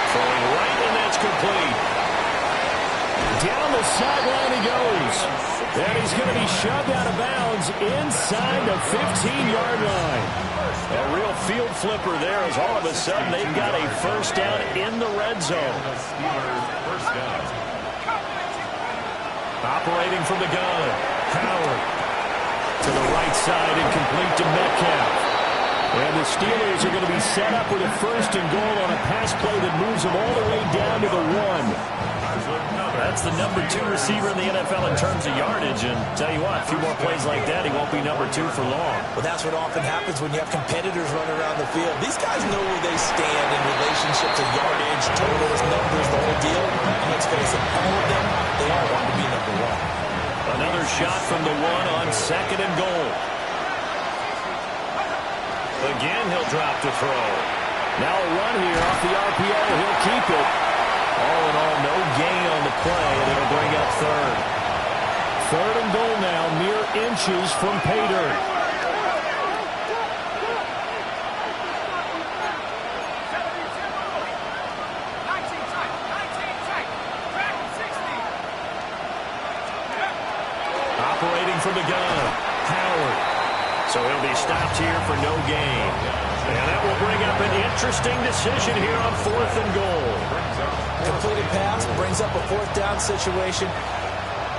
Throwing right, and that's complete.
Down the sideline he goes. And he's going to be shoved out of bounds inside the 15-yard line.
A real field flipper there as all of a sudden they've got a first down in the red zone.
First down.
Operating from the gun, Howard. To the right side and complete to Metcalf. And the Steelers are going to be set up with a first and goal on a pass play that moves them all the way down to the 1. That's the number 2 receiver in the NFL in terms of yardage. And tell you what, a few more plays like that, he won't be number 2 for long.
Well, that's what often happens when you have competitors running around the field. These guys know where they stand in relationship to yardage, totals, numbers, the whole deal. And let's face it, all of them, they all want to be number 1.
Another shot from the 1 on 2nd and goal. Again, he'll drop to throw.
Now a run here off the RPO. He'll keep it.
All in all, no gain on the play, and it'll bring up 3rd.
3rd and goal now, mere inches from pay dirt.
Operating from the gun, Howard. So he'll be stopped here for no gain. And that will bring up an interesting decision here on 4th and goal.
Completed pass brings up a 4th down situation.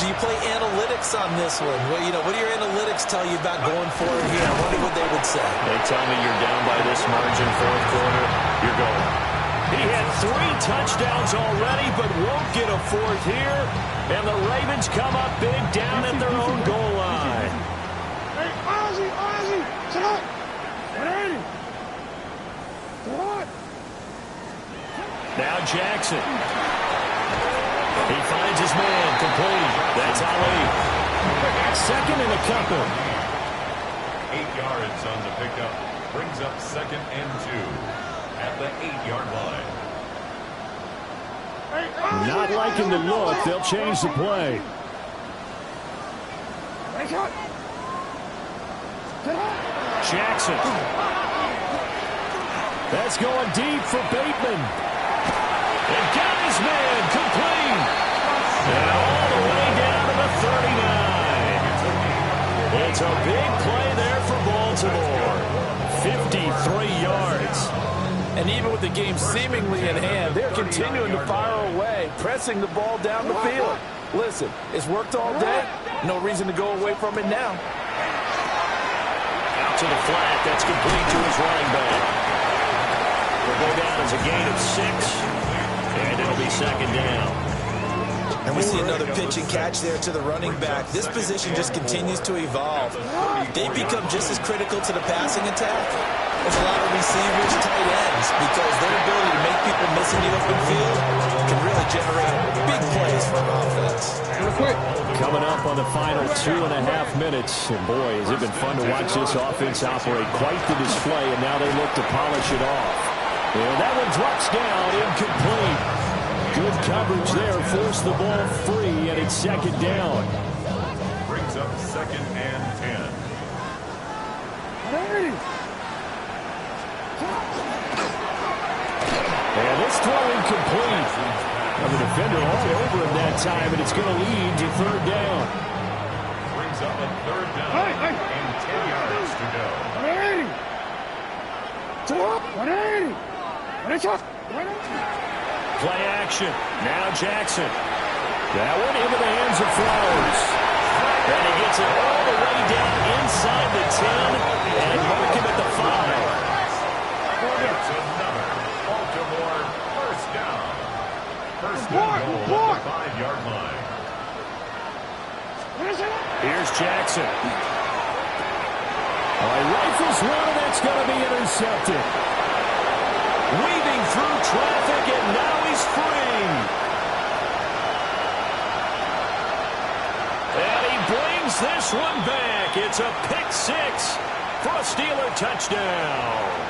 Do you play analytics on this one? Well, you know, what do your analytics tell you about going for it here? I wonder what they would say.
They tell me you're down by this margin, 4th quarter, you're going. He had 3 touchdowns already, but won't get a 4th here. And the Ravens come up big down at their own goal line.
Hey, Ozzie, sit up. Ready? Sit up.
Now Jackson. He finds his man, complete. That's Ali. Second and a couple.
8 yards on the pickup. Brings up 2nd and 2 at the 8-yard line.
Not liking the look. They'll change the play. Jackson. That's going deep for Bateman. And got his man complete. And all the way down to the 39. It's a big play there for Baltimore. 53 yards.
And even with the game seemingly in hand, they're continuing to fire away, pressing the ball down the field. Listen, it's worked all day. No reason to go away from it now.
Out to the flat. That's complete to his running back. Will go down as a gain of 6. And it'll be 2nd down.
And we see another pitch and catch there to the running back. This position just continues to evolve. They become just as critical to the passing attack as a lot of receivers, tight ends, because their ability to make people miss in the open field can really generate big plays for an offense.
Coming up on the final 2.5 minutes. And boy, has it been fun to watch this offense operate. Quite the display, and now they look to polish it off. And that one drops down, incomplete. Good coverage there, forced the ball free, and it's 2nd down.
Brings up 2nd and 10.
And this throw incomplete. And the defender all over him that time, and it's going to lead to 3rd down.
Brings up a 3rd down and 10 yards to go.
180.
Play action. Now Jackson. That one into the hands of Flowers.
And he gets it all the way down inside the 10 and mark him at the 5.
It's another Baltimore 1st down. 1st and goal at the 5-yard line.
Here's Jackson. Rifles one, and that's going to be intercepted.
Weaving through traffic, and now he's free. And he brings this one back. It's a pick 6 for a Steeler touchdown.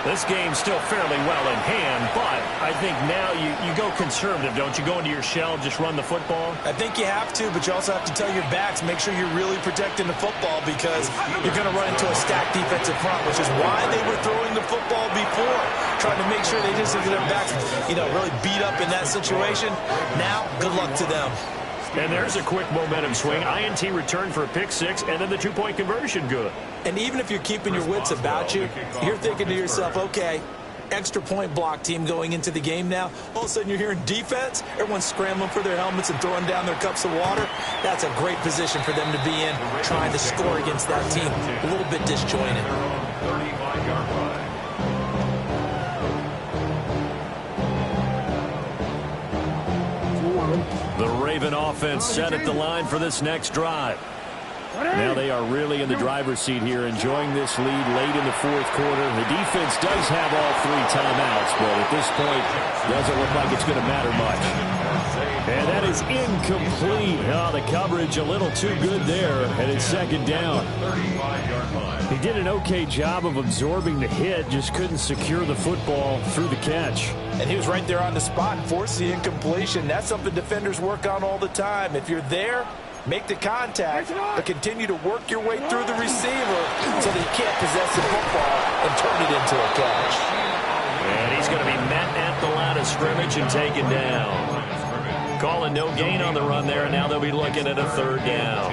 This game's still fairly well in hand, but I think now you go conservative, don't you? Go into your shell, just run the football?
I think you have to, but you also have to tell your backs, make sure you're really protecting the football because you're going to run into a stacked defensive front, which is why they were throwing the football before, trying to make sure they just get their backs, really beat up in that situation. Now, good luck to them.
And there's a quick momentum swing. INT return for a pick 6, and then the 2-point conversion good.
And even if you're keeping your wits about you, you're thinking to yourself, okay, extra point block team going into the game now. All of a sudden you're hearing defense. Everyone's scrambling for their helmets and throwing down their cups of water. That's a great position for them to be in, trying to score against that team. A little bit disjointed.
35-yard line.
The Raven offense set at the line for this next drive.
Now they are really in the driver's seat here, enjoying this lead late in the 4th quarter. The defense does have all 3 timeouts, but at this point, doesn't look like it's going to matter much. And that is incomplete. Oh, the coverage a little too good there, and it's 2nd down.
35-yard line.
He did an okay job of absorbing the hit, just couldn't secure the football through the catch.
And he was right there on the spot and forced the incompletion. That's something defenders work on all the time. If you're there, make the contact, but continue to work your way through the receiver so that he can't possess the football and turn it into a catch.
And he's going to be met at the line of scrimmage and taken down. Calling no gain on the run there, and now they'll be looking at a 3rd down.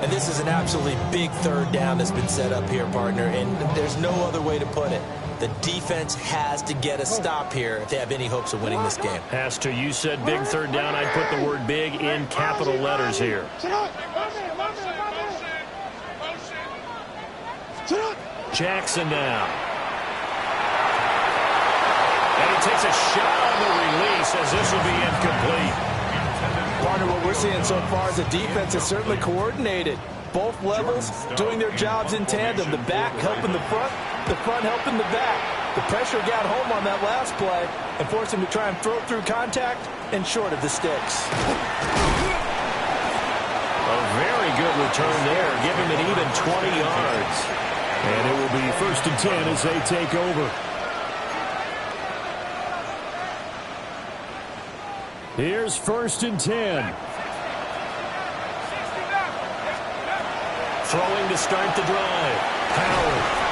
And this is an absolutely big 3rd down that's been set up here, partner, and there's no other way to put it. The defense has to get a stop here if they have any hopes of winning this game.
Has to. You said big 3rd down. I'd put the word big in capital letters here. Jackson now. And he takes a shot on the release as this will be incomplete.
Partner, what we're seeing so far is the defense is certainly coordinated. Both levels doing their jobs in tandem. The back helping the front, The front helping the back. The pressure got home on that last play and forced him to try and throw through contact and short of the sticks.
A very good return there. Give him an even 20 yards. And it will be 1st and 10 as they take over. Here's 1st and 10. Throwing to start the drive. Howard.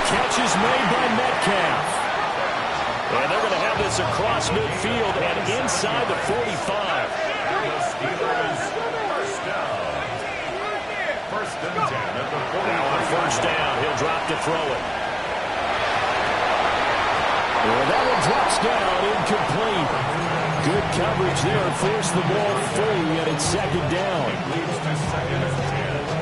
Catch is made by Metcalf. And they're going to have this across midfield and inside the 45.
First and 10 at the 40.
Now on 1st down, he'll drop to throw it. And that one drops down, incomplete. Good coverage there, forced the ball free, and it's 2nd down.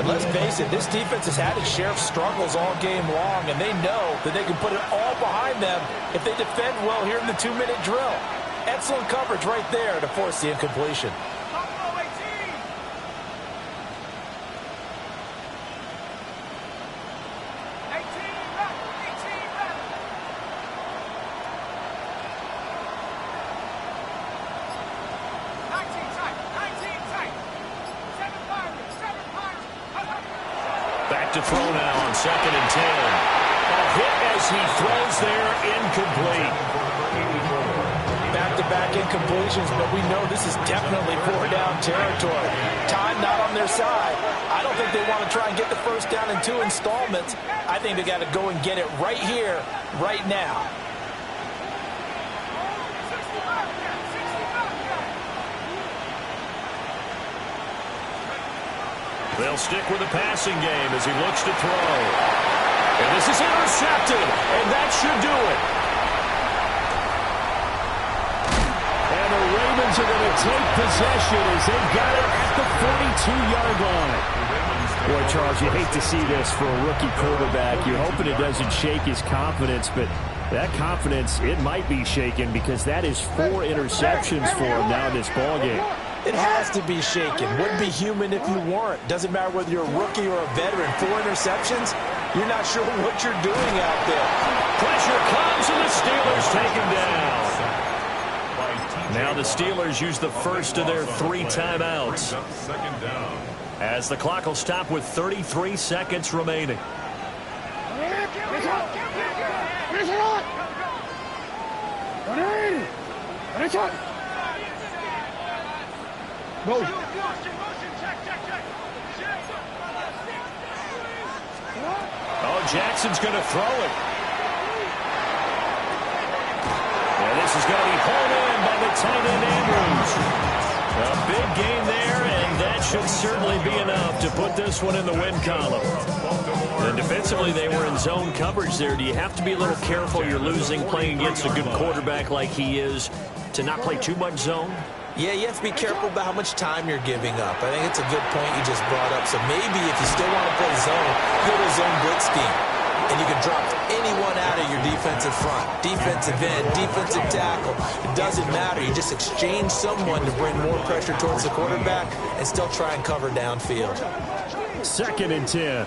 And let's face it, this defense has had its share of struggles all game long, and they know that they can put it all behind them if they defend well here in the 2-minute drill. Excellent coverage right there to force the incompletion.
To throw now on 2nd and 10. A hit as he throws there, incomplete.
Back-to-back incompletions, but we know this is definitely 4-down territory. Time not on their side. I don't think they want to try and get the 1st down in 2 installments. I think they got to go and get it right here, right now.
They'll stick with the passing game as he looks to throw. And this is intercepted, and that should do it. And the Ravens are going to take possession as they got it at the 42-yard line. Boy, Charles, you hate to see this for a rookie quarterback. You're hoping it doesn't shake his confidence, but that confidence, it might be shaken because that is 4 interceptions for him now in this ballgame.
It has to be shaken. Wouldn't be human if you weren't. Doesn't matter whether you're a rookie or a veteran. 4 interceptions, you're not sure what you're doing out there.
Pressure comes, and the Steelers take him down. Now the Steelers use the first of their 3 timeouts. As the clock will stop with 33 seconds remaining.
Go.
Oh, Jackson's going to throw it. And this is going to be pulled in by the tight end Andrews. A big gain there, and that should certainly be enough to put this one in the win column. And defensively, they were in zone coverage there. Do you have to be a little careful you're losing playing against a good quarterback like he is to not play too much zone?
Yeah, you have to be careful about how much time you're giving up. I think it's a good point you just brought up. So maybe if you still want to play zone, go to zone blitz scheme. And you can drop anyone out of your defensive front. Defensive end, defensive tackle. It doesn't matter. You just exchange someone to bring more pressure towards the quarterback and still try and cover downfield.
2nd and 10.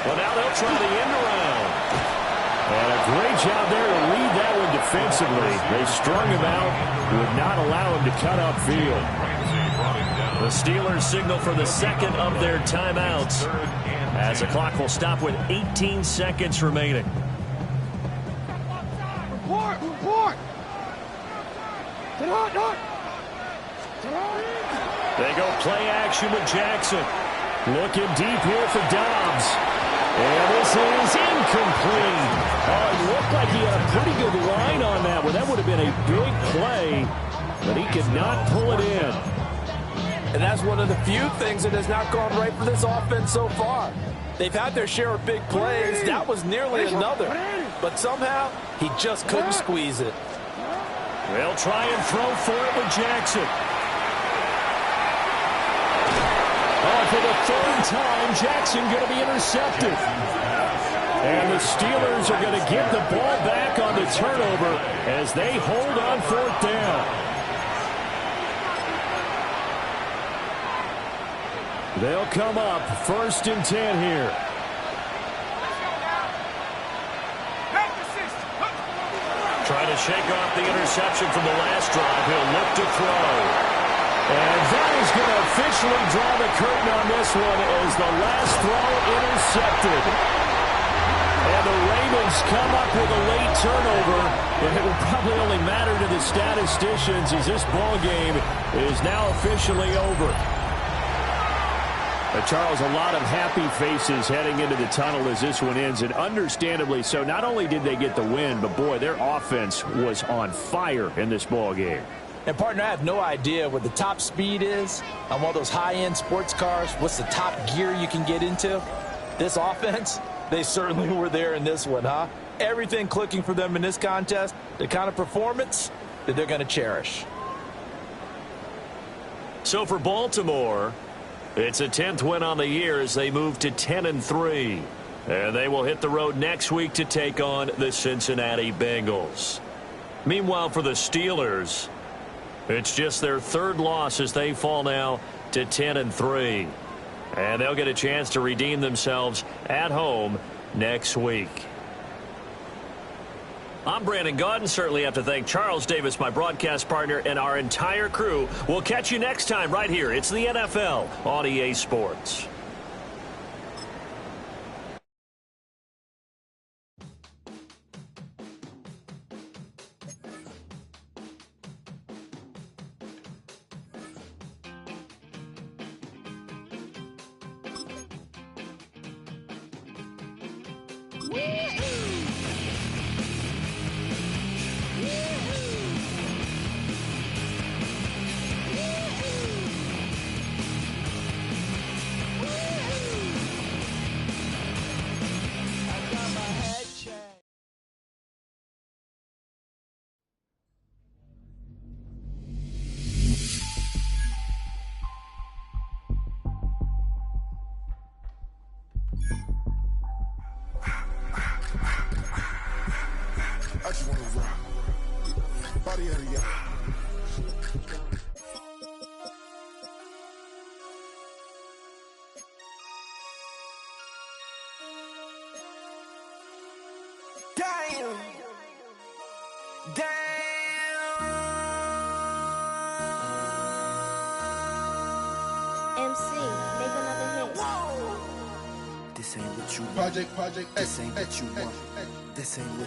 Well, now they'll try the end around. And a great job there to read that one defensively. They strung him out, would not allow him to cut upfield. The Steelers signal for the 2nd of their timeouts as the clock will stop with 18 seconds remaining.
Report!
They go play action with Jackson. Looking deep here for Dobbs. And this is incomplete. Oh, it looked like he had a pretty good line on that one. That would have been a big play, but he could not pull it in.
And that's one of the few things that has not gone right for this offense so far. They've had their share of big plays. That was nearly another. But somehow, he just couldn't squeeze it.
They'll try and throw for it with Jackson. Oh, for the 3rd time, Jackson going to be intercepted. And the Steelers are going to get the ball back on the turnover as they hold on 4th down.
They'll come up 1st and 10 here.
Trying to shake off the interception from the last drive. He'll look to throw.
And that is going to officially draw the curtain on this one as the last throw intercepted. And the Ravens come up with a late turnover, but it will probably only matter to the statisticians as this ball game is now officially over. Charles, a lot of happy faces heading into the tunnel as this one ends, and understandably so. Not only did they get the win, but boy, their offense was on fire in this ball game.
And, partner, I have no idea what the top speed is on one of those high-end sports cars. What's the top gear you can get into? This offense, they certainly were there in this one, huh? Everything clicking for them in this contest, the kind of performance that they're going to cherish.
So for Baltimore, it's a 10th win on the year as they move to 10-3. And they will hit the road next week to take on the Cincinnati Bengals. Meanwhile, for the Steelers, it's just their 3rd loss as they fall now to 10-3. And they'll get a chance to redeem themselves at home next week. I'm Brandon Gaudin. Certainly have to thank Charles Davis, my broadcast partner, and our entire crew. We'll catch you next time right here. It's the NFL on EA Sports.
I just wanna rock. Body out of y'all.
Damn.
MC, make another hit.
This ain't what you want.
Project,
This ain't what you want. This ain't what